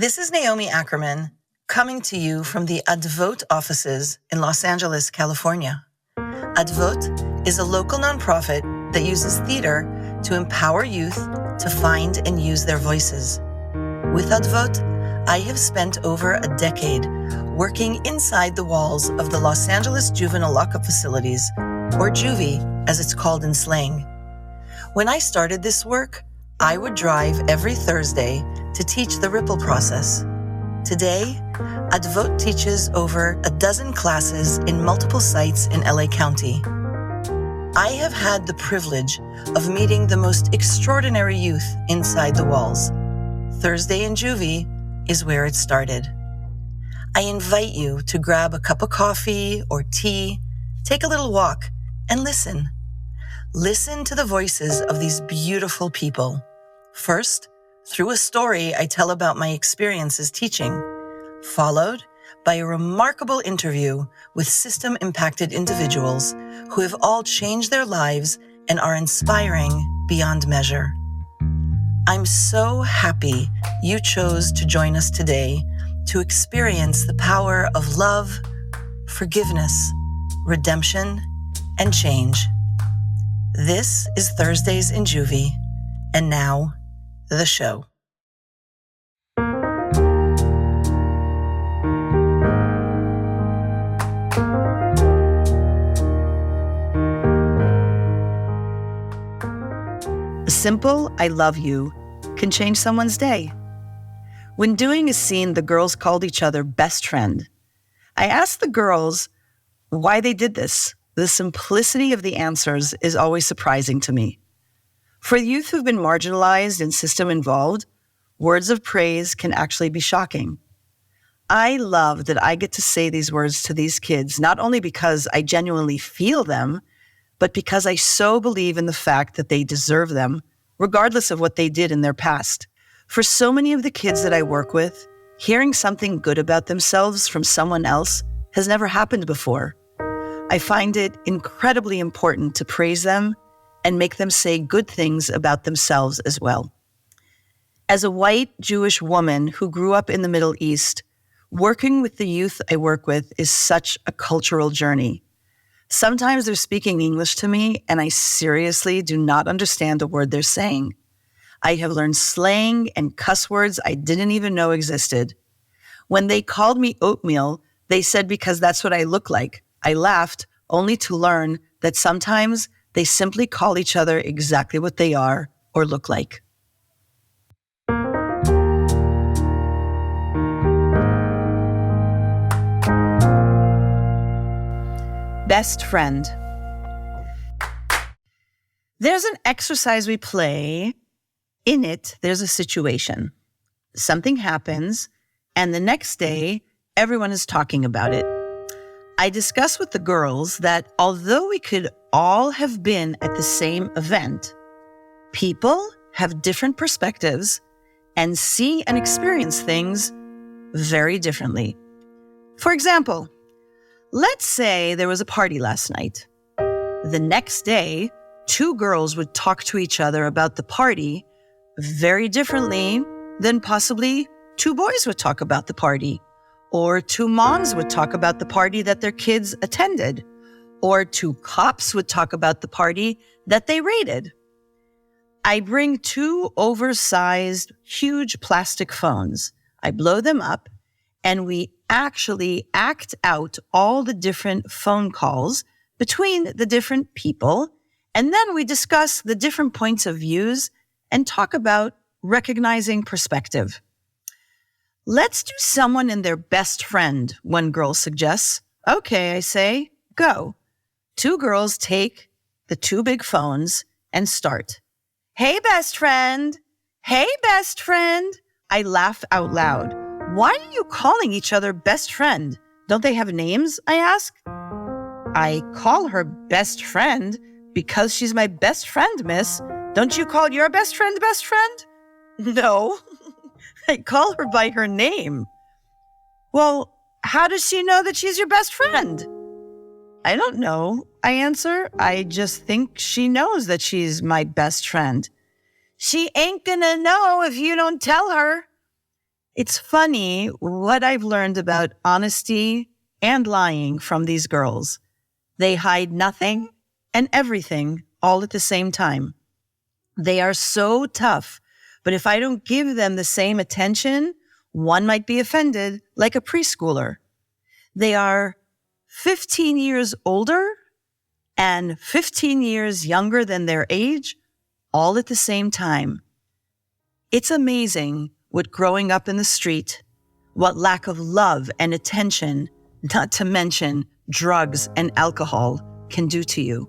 This is Naomi Ackerman, coming to you from the Advote offices in Los Angeles, California. Advote is a local nonprofit that uses theater to empower youth to find and use their voices. With Advote, I have spent over a decade working inside the walls of the Los Angeles juvenile lockup facilities, or Juvie, as it's called in slang. When I started this work, I would drive every Thursday to teach the Ripple process. Today, Advote teaches over a dozen classes in multiple sites in LA County. I have had the privilege of meeting the most extraordinary youth inside the walls. Thursday in Juvie is where it started. I invite you to grab a cup of coffee or tea, take a little walk, and listen. Listen to the voices of these beautiful people. First, through a story I tell about my experiences teaching, followed by a remarkable interview with system-impacted individuals who have all changed their lives and are inspiring beyond measure. I'm so happy you chose to join us today to experience the power of love, forgiveness, redemption, and change. This is Thursdays in Juvie, and now, the show. A simple "I love you" can change someone's day. When doing a scene, the girls called each other best friend. I asked the girls why they did this. The simplicity of the answers is always surprising to me. For youth who've been marginalized and system-involved, words of praise can actually be shocking. I love that I get to say these words to these kids, not only because I genuinely feel them, but because I so believe in the fact that they deserve them, regardless of what they did in their past. For so many of the kids that I work with, hearing something good about themselves from someone else has never happened before. I find it incredibly important to praise them and make them say good things about themselves as well. As a white Jewish woman who grew up in the Middle East, working with the youth I work with is such a cultural journey. Sometimes they're speaking English to me, and I seriously do not understand a word they're saying. I have learned slang and cuss words I didn't even know existed. When they called me oatmeal, they said because that's what I look like. I laughed, only to learn that sometimes they simply call each other exactly what they are or look like. Best friend. There's an exercise we play. In it, there's a situation. Something happens, and the next day, everyone is talking about it. I discuss with the girls that although we could all have been at the same event, people have different perspectives and see and experience things very differently. For example, let's say there was a party last night. The next day, two girls would talk to each other about the party very differently than possibly two boys would talk about the party. Or two moms would talk about the party that their kids attended. Or two cops would talk about the party that they raided. I bring two oversized, huge plastic phones. I blow them up, and we actually act out all the different phone calls between the different people, and then we discuss the different points of views and talk about recognizing perspective. Let's do someone and their best friend, one girl suggests. Okay, I say, go. Two girls take the two big phones and start. Hey, best friend. Hey, best friend. I laugh out loud. Why are you calling each other best friend? Don't they have names? I ask. I call her best friend because she's my best friend, miss. Don't you call your best friend? No. I call her by her name. Well, how does she know that she's your best friend? I don't know, I answer. I just think she knows that she's my best friend. She ain't gonna know if you don't tell her. It's funny what I've learned about honesty and lying from these girls. They hide nothing and everything all at the same time. They are so tough, but if I don't give them the same attention, one might be offended, like a preschooler. They are 15 years older and 15 years younger than their age, all at the same time. It's amazing what growing up in the street, what lack of love and attention, not to mention drugs and alcohol, can do to you.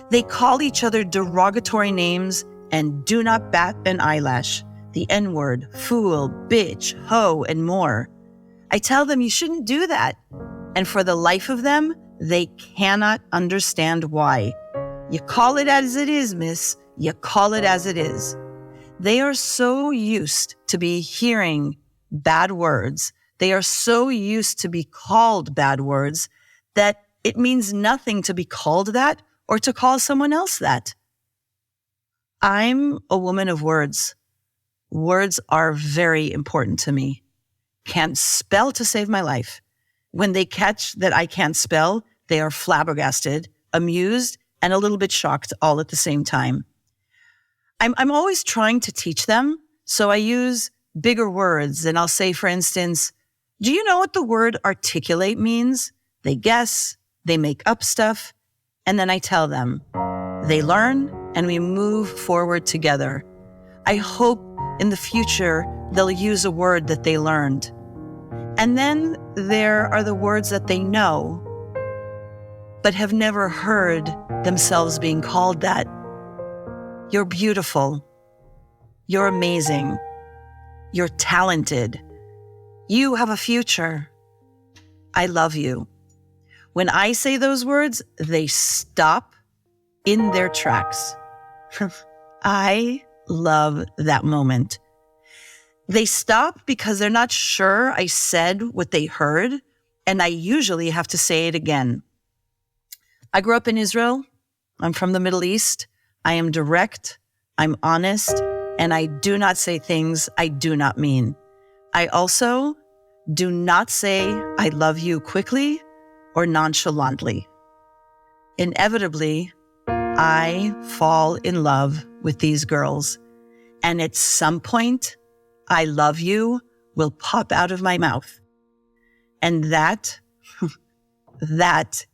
They call each other derogatory names and do not bat an eyelash. The N-word, fool, bitch, hoe, and more. I tell them you shouldn't do that. And for the life of them, they cannot understand why. You call it as it is, miss. You call it as it is. They are so used to be hearing bad words. They are so used to be called bad words that it means nothing to be called that or to call someone else that. I'm a woman of words. Words are very important to me. Can't spell to save my life. When they catch that I can't spell, they are flabbergasted, amused, and a little bit shocked all at the same time. I'm always trying to teach them, so I use bigger words, and I'll say, for instance, do you know what the word articulate means? They guess, they make up stuff, and then I tell them. They learn, and we move forward together. I hope in the future they'll use a word that they learned. And then there are the words that they know, but have never heard themselves being called that. You're beautiful. You're amazing. You're talented. You have a future. I love you. When I say those words, they stop in their tracks. I love that moment. They stop because they're not sure I said what they heard, and I usually have to say it again. I grew up in Israel. I'm from the Middle East. I am direct, I'm honest, and I do not say things I do not mean. I also do not say I love you quickly or nonchalantly. Inevitably, I fall in love with these girls, and at some point, I love you will pop out of my mouth. And that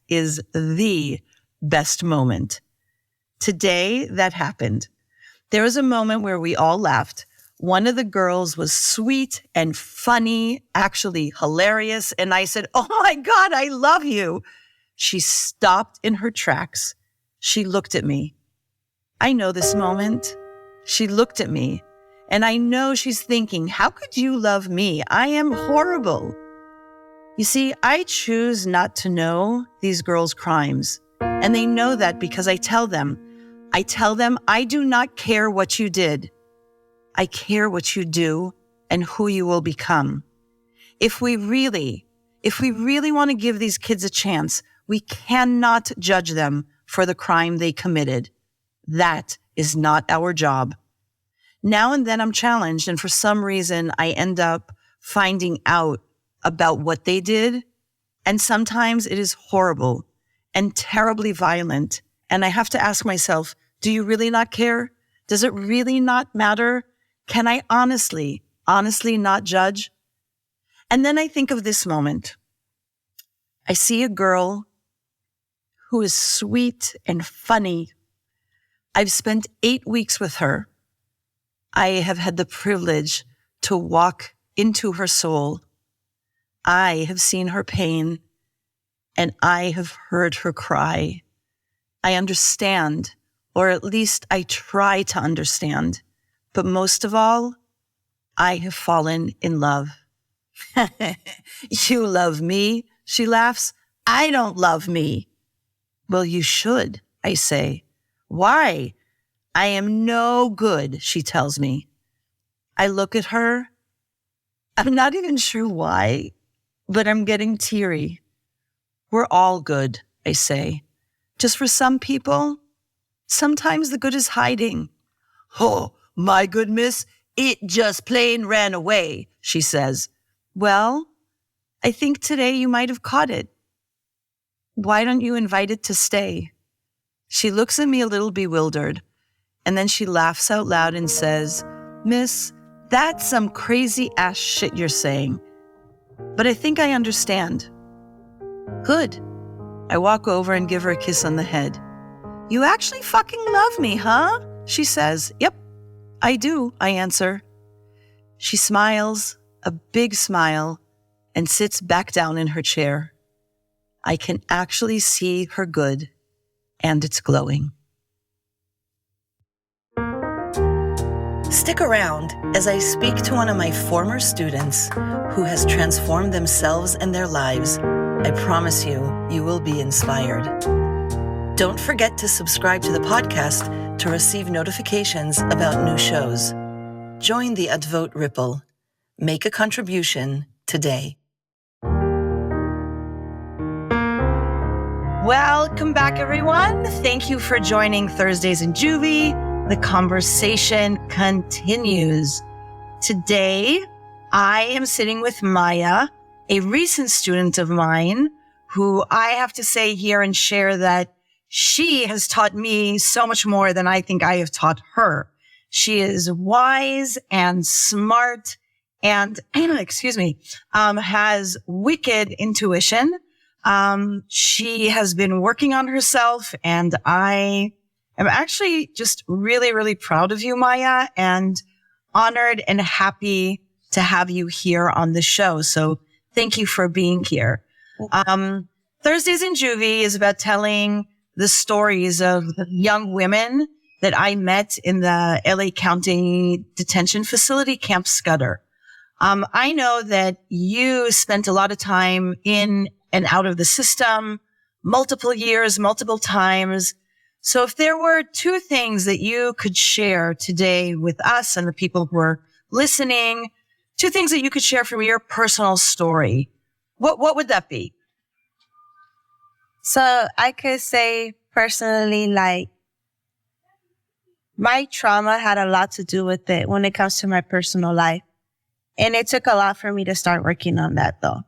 is the best moment. Today, that happened. There was a moment where we all laughed. One of the girls was sweet and funny, actually hilarious. And I said, "Oh my God, I love you." She stopped in her tracks. She looked at me. I know this moment. She looked at me. And I know she's thinking, how could you love me? I am horrible. You see, I choose not to know these girls' crimes. And they know that because I tell them, I do not care what you did. I care what you do and who you will become. If we really want to give these kids a chance, we cannot judge them for the crime they committed. That is not our job. Now and then I'm challenged, and for some reason I end up finding out about what they did. And sometimes it is horrible and terribly violent. And I have to ask myself, do you really not care? Does it really not matter? Can I honestly not judge? And then I think of this moment. I see a girl who is sweet and funny. I've spent 8 weeks with her. I have had the privilege to walk into her soul. I have seen her pain, and I have heard her cry. I understand, or at least I try to understand. But most of all, I have fallen in love. You love me, she laughs. I don't love me. Well, you should, I say. Why? I am no good, she tells me. I look at her. I'm not even sure why, but I'm getting teary. We're all good, I say. Just for some people, sometimes the good is hiding. Oh, my good miss, It just plain ran away, she says. Well, I think today you might have caught it. Why don't you invite it to stay? She looks at me a little bewildered, and then she laughs out loud and says, Miss, that's some crazy ass shit you're saying. But I think I understand. Good. I walk over and give her a kiss on the head. You actually fucking love me, huh? She says. Yep, I do, I answer. She smiles, a big smile, and sits back down in her chair. I can actually see her good, and it's glowing. Stick around as I speak to one of my former students who has transformed themselves and their lives. I promise you, you will be inspired. Don't forget to subscribe to the podcast to receive notifications about new shows. Join the Advote Ripple. Make a contribution today. Welcome back, everyone. Thank you for joining Thursdays in Juvie. The conversation continues. Today, I am sitting with Miya, a recent student of mine, who I have to say here and share that she has taught me so much more than I think I have taught her. She is wise and smart and, has wicked intuition. She has been working on herself, and I am actually just really, really proud of you, Miya, and honored and happy to have you here on the show. So thank you for being here. Thursdays in Juvie is about telling the stories of young women that I met in the LA County detention facility, Camp Scudder. I know that you spent a lot of time in and out of the system, multiple years, multiple times. So if there were two things that you could share today with us and the people who are listening, two things that you could share from your personal story, what would that be? So I could say personally, like, my trauma had a lot to do with it when it comes to my personal life. And it took a lot for me to start working on that, though.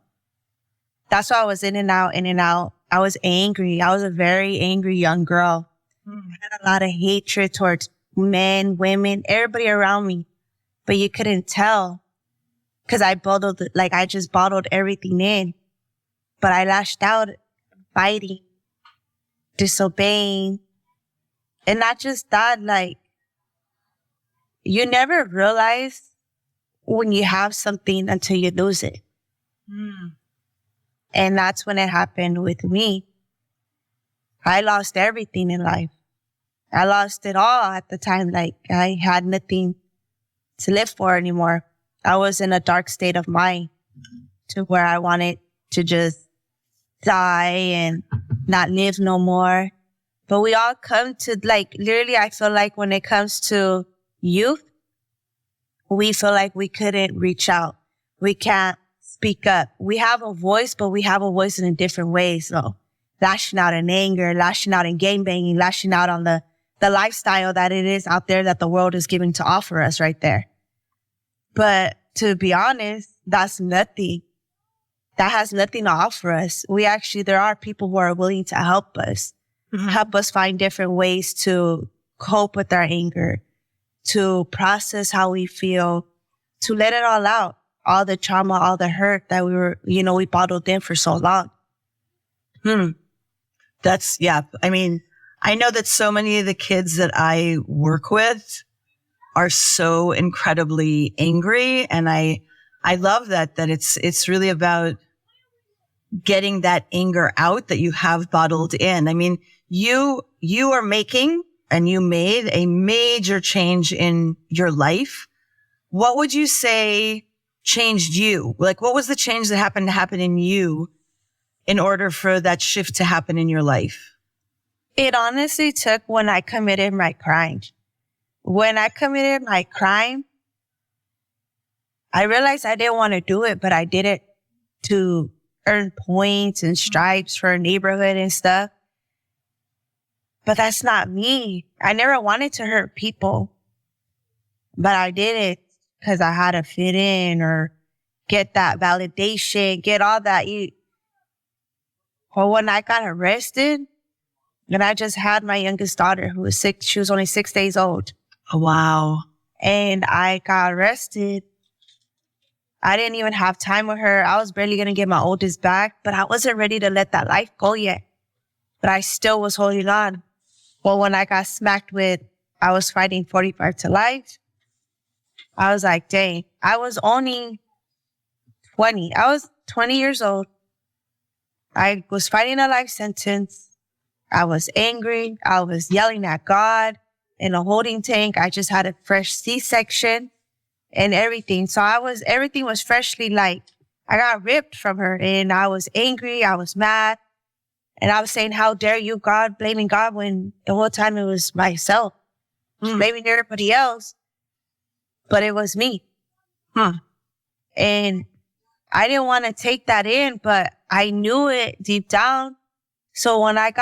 That's why I was in and out, in and out. I was angry. I was a very angry young girl. I had a lot of hatred towards men, women, everybody around me. But you couldn't tell because I just bottled everything in. But I lashed out, fighting, disobeying. And not just that, like, you never realize when you have something until you lose it. And that's when it happened with me. I lost everything in life. I lost it all at the time. Like, I had nothing to live for anymore. I was in a dark state of mind to where I wanted to just die and not live no more. But we all come to, like, literally, I feel like when it comes to youth, we feel like we couldn't reach out. We can't speak up. We have a voice, but we have a voice in a different way. So lashing out in anger, lashing out in gangbanging, lashing out on the lifestyle that it is out there that the world is giving to offer us right there. But to be honest, that's nothing. That has nothing to offer us. There are people who are willing to help us, help us find different ways to cope with our anger, to process how we feel, to let it all out. All the trauma, all the hurt that we bottled in for so long. I mean, I know that so many of the kids that I work with are so incredibly angry. And I love that it's really about getting that anger out that you have bottled in. I mean, you are making and you made a major change in your life. What would you say changed you? Like, what was the change that happened to happen in you in order for that shift to happen in your life? It honestly took when I committed my crime. When I committed my crime, I realized I didn't want to do it, but I did it to earn points and stripes for a neighborhood and stuff. But that's not me. I never wanted to hurt people, but I did it because I had to fit in or get that validation, get all that. Or when I got arrested, and I just had my youngest daughter who was 6, she was only 6 days old. Oh, wow. And I got arrested. I didn't even have time with her. I was barely going to get my oldest back, but I wasn't ready to let that life go yet. But I still was holding on. Well, when I got smacked with, I was fighting 45 to life, I was like, dang, I was only 20. I was 20 years old. I was fighting a life sentence. I was angry. I was yelling at God in a holding tank. I just had a fresh C-section and everything. So everything was freshly like, I got ripped from her and I was angry. I was mad. And I was saying, how dare you, God, blaming God when the whole time it was myself, blaming everybody else. But it was me. And I didn't want to take that in, but I knew it deep down. So when I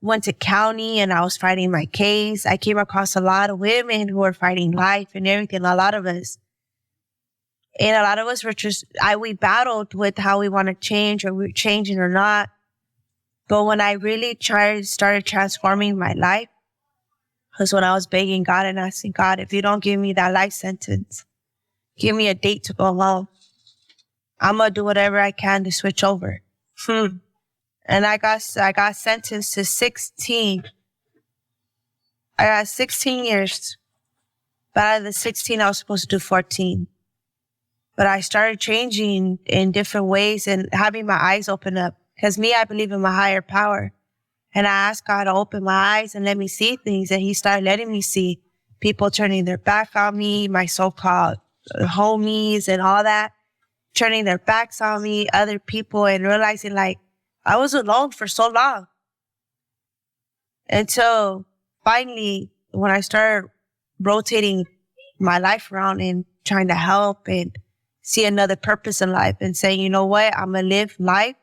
went to county and I was fighting my case, I came across a lot of women who were fighting life and everything, a lot of us. And a lot of us were just, we battled with how we want to change, or we were changing or not. But when I really started transforming my life, was when I was begging God and asking God, if you don't give me that life sentence, give me a date to go home. I'm going to do whatever I can to switch over. And I got sentenced to 16. I got 16 years. But out of the 16, I was supposed to do 14. But I started changing in different ways and having my eyes open up. Because I believe in my higher power. And I asked God to open my eyes and let me see things. And he started letting me see people turning their back on me, my so-called homies and all that, turning their backs on me, other people, and realizing like I was alone for so long. Until finally, when I started rotating my life around and trying to help and see another purpose in life and saying, you know what, I'm going to live life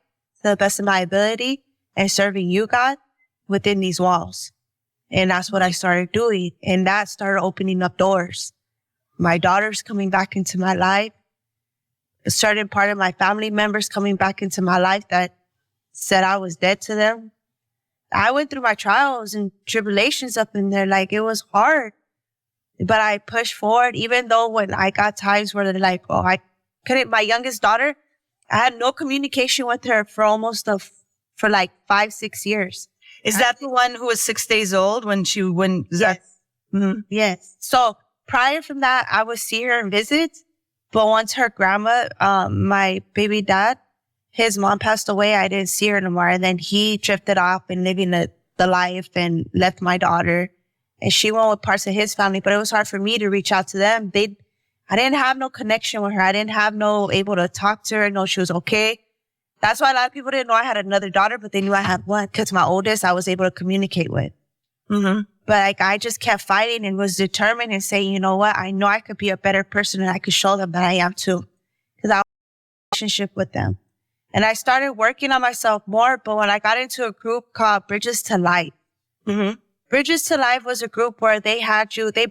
to the best of my ability and serving you, God, within these walls. And that's what I started doing. And that started opening up doors. My daughter's coming back into my life. A certain part of my family members coming back into my life that said I was dead to them. I went through my trials and tribulations up in there. Like, it was hard. But I pushed forward, even though when I got times where they're like, oh, I couldn't, my youngest daughter, I had no communication with her for like 5-6 years. Is that the one who was 6 days old Yes. Yes. So prior from that, I would see her and visit. But once her grandma, my baby dad, his mom passed away, I didn't see her anymore. And then he drifted off and living the life and left my daughter. And she went with parts of his family, but it was hard for me to reach out to them. I didn't have no connection with her. I didn't have able to talk to her, know she was okay. That's why a lot of people didn't know I had another daughter, but they knew I had one because my oldest I was able to communicate with. But like, I just kept fighting and was determined and saying, you know what? I know I could be a better person and I could show them that I am too. Because I was in a relationship with them. And I started working on myself more. But when I got into a group called Bridges to Life, Bridges to Life was a group where they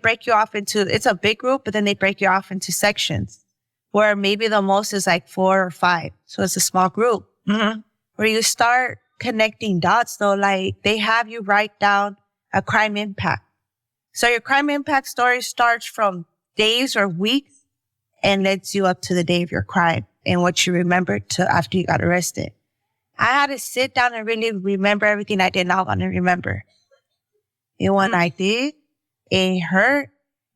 break you off into, it's a big group, but then they break you off into sections where maybe the most is like 4 or 5. So it's a small group where you start connecting dots though. Like, they have you write down a crime impact. So your crime impact story starts from days or weeks and leads you up to the day of your crime and what you remembered to after you got arrested. I had to sit down and really remember everything I did not want to remember. And when I did, it hurt.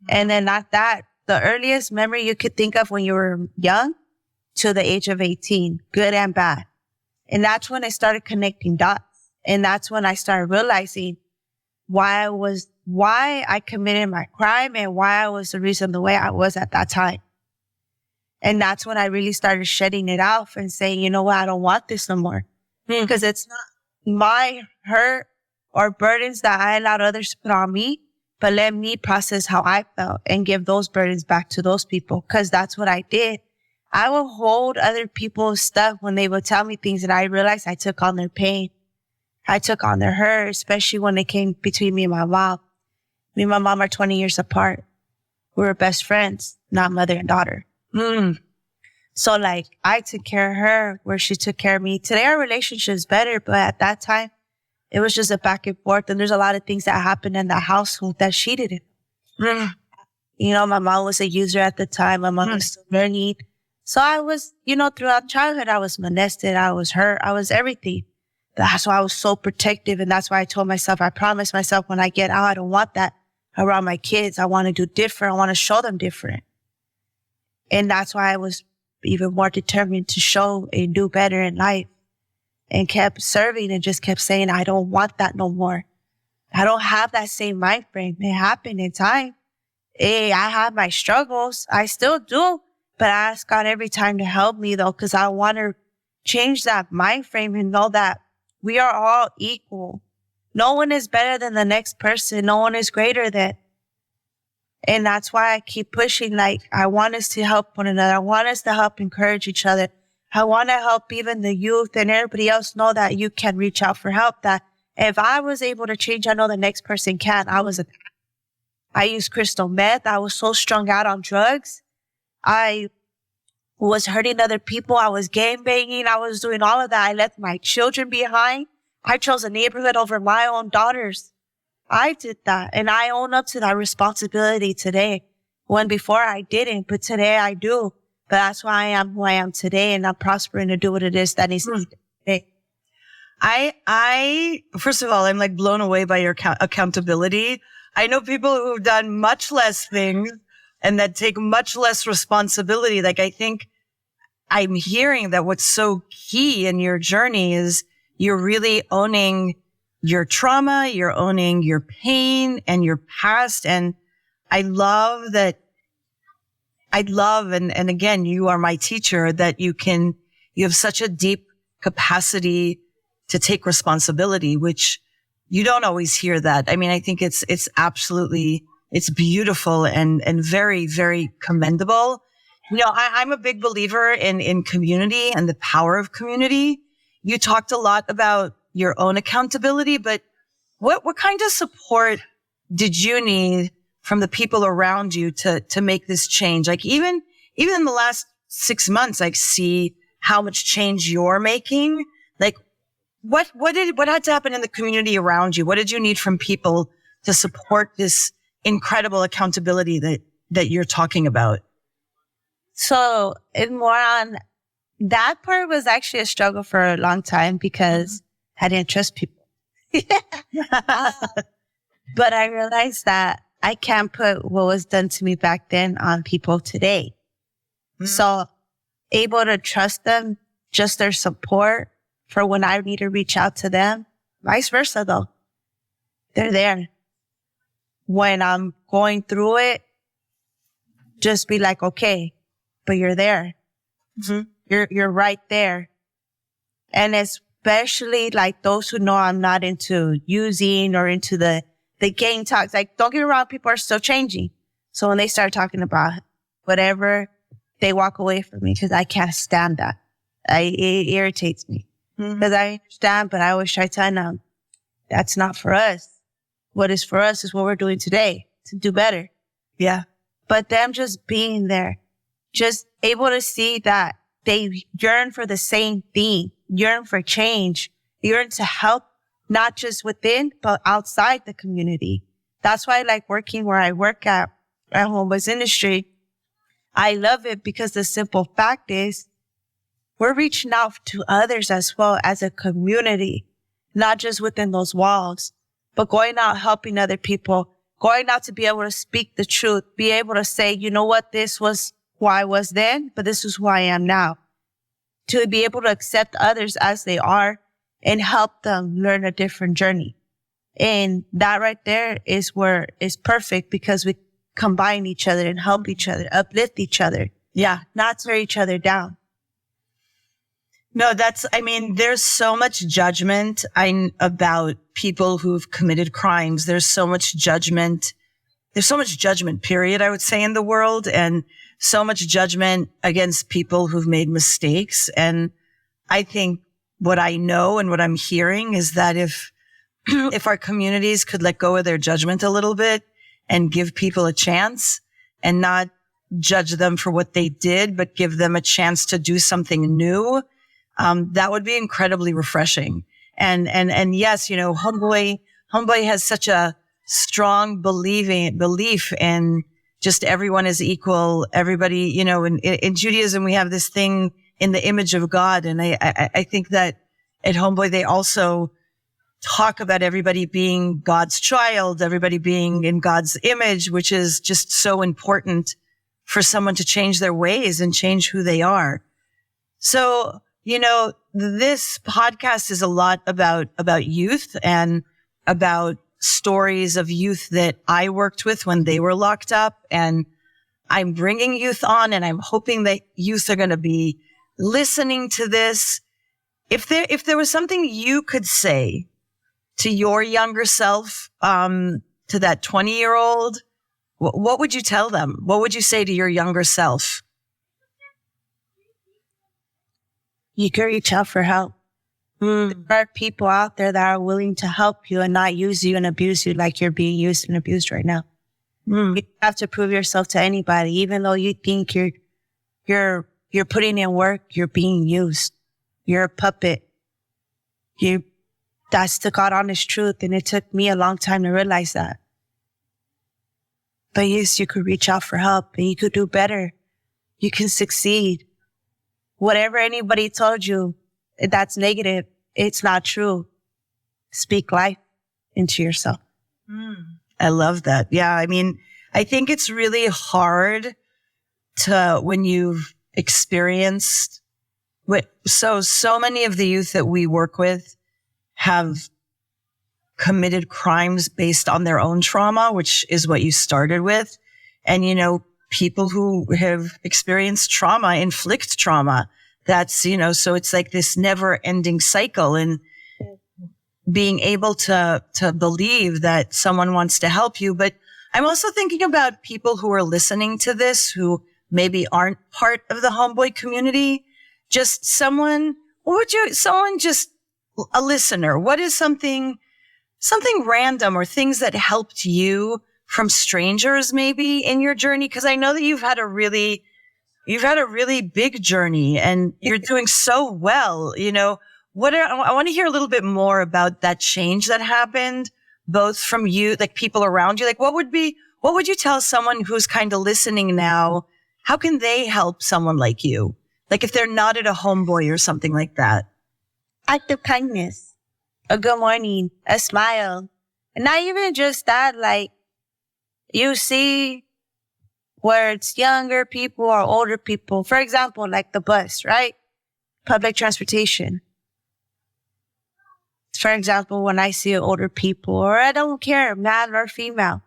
And then not that, the earliest memory you could think of when you were young to the age of 18, good and bad. And that's when I started connecting dots. And that's when I started realizing why I committed my crime and why I was the reason the way I was at that time. And that's when I really started shedding it off and saying, you know what, I don't want this no more. Because it's not my hurt or burdens that I allowed others to put on me, but let me process how I felt and give those burdens back to those people. Because that's what I did. I would hold other people's stuff when they would tell me things, and I realized I took on their pain. I took on their hurt, especially when it came between me and my mom. Me and my mom are 20 years apart. We were best friends, not mother and daughter. Mm. So like I took care of her where she took care of me. Today our relationship is better, but at that time it was just a back and forth. And there's a lot of things that happened in the household that she didn't. Mm. You know, my mom was a user at the time. My mom was still learning. So I was, you know, throughout childhood, I was molested. I was hurt. I was everything. That's why I was so protective. And that's why I told myself, I promised myself when I get out, I don't want that around my kids. I want to do different. I want to show them different. And that's why I was even more determined to show and do better in life, and kept serving and just kept saying, I don't want that no more. I don't have that same mind frame. It happened in time. Hey, I have my struggles. I still do, but I ask God every time to help me though, because I want to change that mind frame and know that we are all equal. No one is better than the next person. No one is greater than. And that's why I keep pushing. Like, I want us to help one another. I want us to help encourage each other. I want to help even the youth and everybody else know that you can reach out for help. That if I was able to change, I know the next person can. I used crystal meth. I was so strung out on drugs. I was hurting other people. I was gang banging. I was doing all of that. I left my children behind. I chose a neighborhood over my own daughters. I did that, and I own up to that responsibility today, when before I didn't, but today I do. But that's why I am who I am today, and I'm prospering to do what it is that needs to be done today. I first of all, I'm like blown away by your accountability. I know people who've done much less things and that take much less responsibility. Like, I think I'm hearing that what's so key in your journey is you're really owning your trauma, you're owning your pain and your past. And I love, and again, you are my teacher, that you have such a deep capacity to take responsibility, which you don't always hear that. I mean, I think it's absolutely, it's beautiful and very, very commendable. You know, I'm a big believer in community and the power of community. You talked a lot about your own accountability, but what kind of support did you need from the people around you to make this change? Like, even in the last 6 months, I see how much change you're making. Like, what had to happen in the community around you? What did you need from people to support this incredible accountability that you're talking about? So, and more on that part was actually a struggle for a long time because I didn't trust people. But I realized that I can't put what was done to me back then on people today. So able to trust them, just their support for when I need to reach out to them. Vice versa though. They're there. When I'm going through it, just be like, okay, but you're there. You're right there. And especially like those who know I'm not into using or into the gang talks. Like, don't get me wrong, people are still changing. So when they start talking about whatever, they walk away from me because I can't stand that. It irritates me because I understand, but I always try telling them that's not for us. What is for us is what we're doing today to do better. Yeah. But them just being there, just able to see that they yearn for the same thing, yearn for change, yearn to help, not just within, but outside the community. That's why I like working where I work at Homeboys Industry. I love it because the simple fact is we're reaching out to others as well as a community, not just within those walls, but going out, helping other people, going out to be able to speak the truth, be able to say, you know what, this was who I was then, but this is who I am now. To be able to accept others as they are and help them learn a different journey. And that right there is where it's perfect because we combine each other and help each other, uplift each other. Yeah. Not tear each other down. No, there's so much judgment about people who've committed crimes. There's so much judgment, period, I would say, in the world, and so much judgment against people who've made mistakes. And I think what I know and what I'm hearing is that if our communities could let go of their judgment a little bit and give people a chance and not judge them for what they did, but give them a chance to do something new. That would be incredibly refreshing. And yes, Homeboy has such a strong belief in just everyone is equal. Everybody, in Judaism, we have this thing in the image of God. And I think that at Homeboy, they also talk about everybody being God's child, everybody being in God's image, which is just so important for someone to change their ways and change who they are. So, this podcast is a lot about youth and about stories of youth that I worked with when they were locked up. And I'm bringing youth on, and I'm hoping that youth are going to be listening to this. If there was something you could say to your younger self, to that 20-year-old, what would you tell them? What would you say to your younger self? You can reach out for help. There are people out there that are willing to help you and not use you and abuse you like you're being used and abused right now. You have to prove yourself to anybody, even though you think you're putting in work. You're being used. You're a puppet. That's the God honest truth, and it took me a long time to realize that. But yes, you could reach out for help, and you could do better. You can succeed. Whatever anybody told you that's negative, it's not true. Speak life into yourself. I love that. Yeah. I mean, I think it's really hard when you've experienced so many of the youth that we work with have committed crimes based on their own trauma, which is what you started with. And, people who have experienced trauma inflict trauma. That's, so it's like this never ending cycle, and being able to believe that someone wants to help you. But I'm also thinking about people who are listening to this who maybe aren't part of the Homeboy community. Just a listener. What is something random or things that helped you from strangers maybe in your journey? Cause I know that you've had a really big journey, and you're doing so well. I want to hear a little bit more about that change that happened, both from you, like people around you. Like what would you tell someone who's kind of listening now? How can they help someone like you? Like if they're not at a Homeboy or something like that. Act of kindness, a good morning, a smile. And not even just that, like you see where it's younger people or older people. For example, like the bus, right? Public transportation. For example, when I see older people, or I don't care, man or female,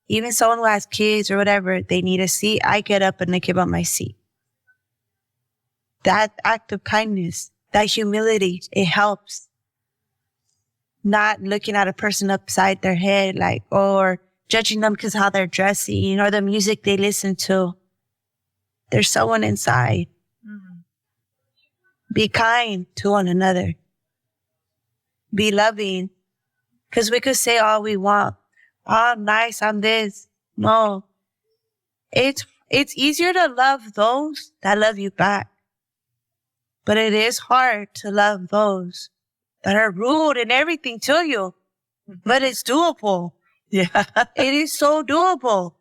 even someone who has kids or whatever, they need a seat, I get up and I give up my seat. That act of kindness, that humility, it helps. Not looking at a person upside their head, like, or judging them because how they're dressing or the music they listen to. There's someone inside. Be kind to one another. Be loving. Because we could say all we want. Oh, I'm nice, I'm this. No. It's easier to love those that love you back. But it is hard to love those that are rude and everything to you. But it's doable. Yeah. It is so doable.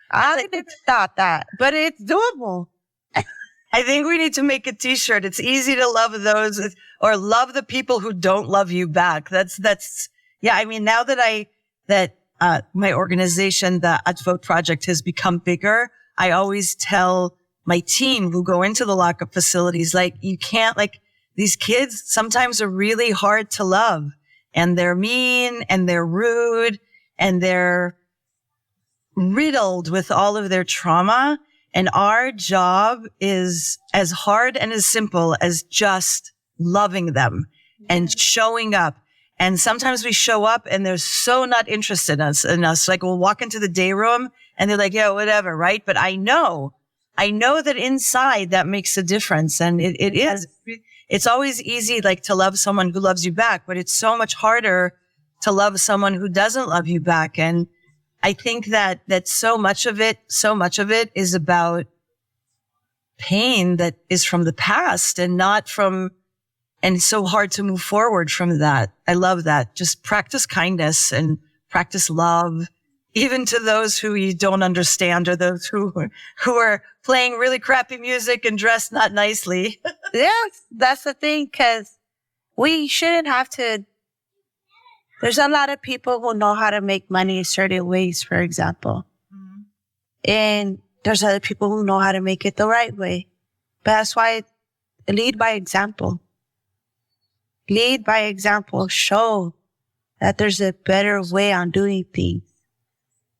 I didn't thought that, but it's doable. I think we need to make a t-shirt. It's easy to love those or love the people who don't love you back. Yeah. I mean, now that my organization, the Advot Project, has become bigger, I always tell my team who go into the lockup facilities, like, you can't, like, these kids sometimes are really hard to love, and they're mean and they're rude and they're riddled with all of their trauma. And our job is as hard and as simple as just loving them and showing up. And sometimes we show up and they're so not interested in us. Like, we'll walk into the day room and they're like, yeah, whatever. Right. But I know that inside that makes a difference. And it's always easy, like, to love someone who loves you back, but it's so much harder to love someone who doesn't love you back. And I think that so much of it is about pain that is from the past and not from, and it's so hard to move forward from that. I love that. Just practice kindness and practice love, even to those who you don't understand or those who are playing really crappy music and dressed not nicely. Yes, that's the thing, because we shouldn't have to. There's a lot of people who know how to make money in certain ways, for example. Mm-hmm. And there's other people who know how to make it the right way. But that's why lead by example. Lead by example. Show that there's a better way on doing things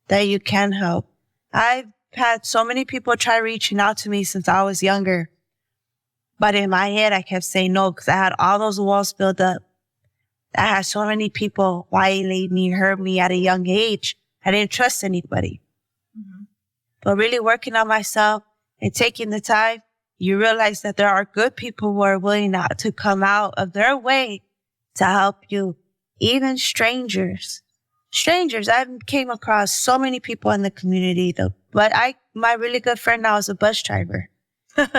that you can help. I've had so many people try reaching out to me since I was younger. But in my head, I kept saying no because I had all those walls built up. I had so many people violate me, hurt me at a young age. I didn't trust anybody. Mm-hmm. But really working on myself and taking the time, you realize that there are good people who are willing to come out of their way to help you. Even strangers. I came across so many people in the community, though. But my really good friend now is a bus driver.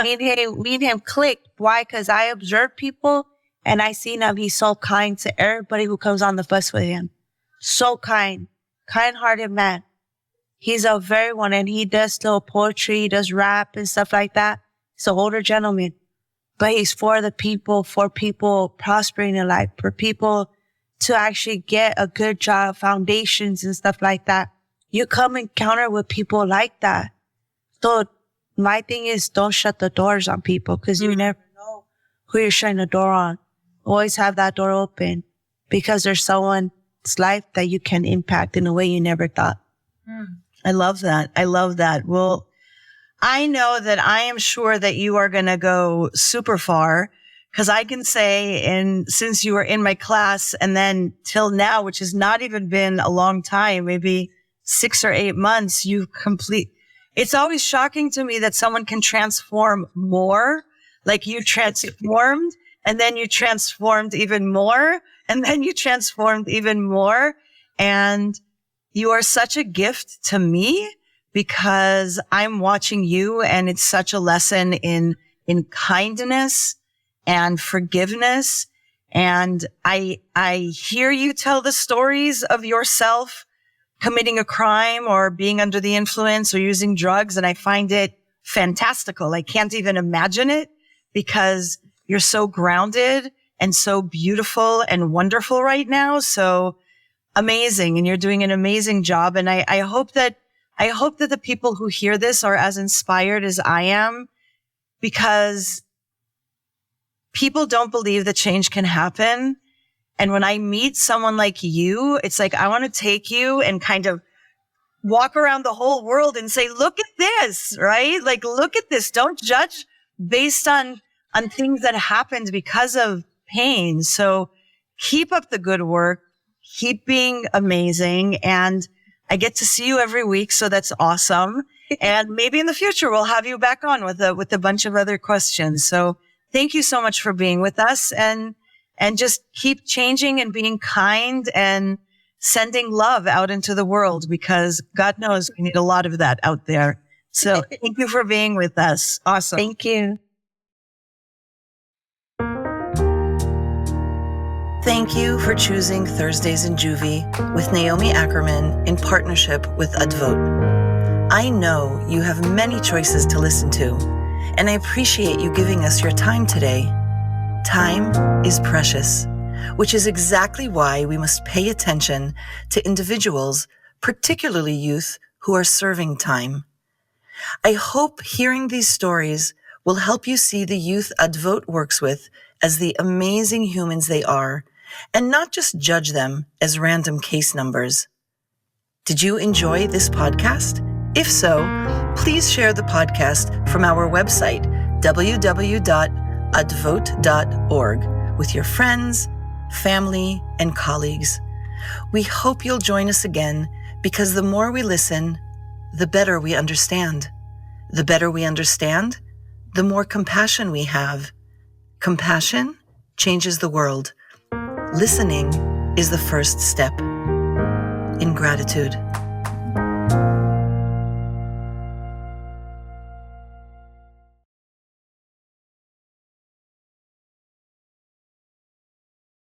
me and him clicked. Why? Because I observe people and I seen him. He's so kind to everybody who comes on the bus with him. So kind-hearted man. He's a very one, and he does little poetry, he does rap and stuff like that. He's an older gentleman, but he's for people prospering in life, for people to actually get a good job, foundations and stuff like that. You come encounter with people like that. So my thing is, don't shut the doors on people, because you never know who you're shutting the door on. Always have that door open, because there's someone's life that you can impact in a way you never thought. I love that. Well, I know that I am sure that you are going to go super far, because I can say, and since you were in my class and then till now, which has not even been a long time, maybe 6 or 8 months, it's always shocking to me that someone can transform more. Like you transformed, and then you transformed even more, and then you transformed even more. And you are such a gift to me, because I'm watching you, and it's such a lesson in kindness and forgiveness. And I hear you tell the stories of yourself committing a crime or being under the influence or using drugs, and I find it fantastical. I can't even imagine it, because you're so grounded and so beautiful and wonderful right now. So amazing. And you're doing an amazing job. And I hope that the people who hear this are as inspired as I am, because people don't believe that change can happen. And when I meet someone like you, it's like, I want to take you and kind of walk around the whole world and say, look at this, right? Like, look at this. Don't judge based on things that happened because of pain. So keep up the good work. Keep being amazing. And I get to see you every week. So that's awesome. And maybe in the future, we'll have you back on with a bunch of other questions. So thank you so much for being with us, and just keep changing and being kind and sending love out into the world, because God knows we need a lot of that out there. So thank you for being with us. Awesome. Thank you. Thank you for choosing Thursdays in Juvie with Naomi Ackerman in partnership with Advote. I know you have many choices to listen to, and I appreciate you giving us your time today. Time is precious, which is exactly why we must pay attention to individuals, particularly youth, who are serving time. I hope hearing these stories will help you see the youth Advote works with as the amazing humans they are, and not just judge them as random case numbers. Did you enjoy this podcast? If so, please share the podcast from our website, www.advote.org, with your friends, family, and colleagues. We hope you'll join us again, because the more we listen, the better we understand. The better we understand, the more compassion we have. Compassion changes the world. Listening is the first step. In gratitude.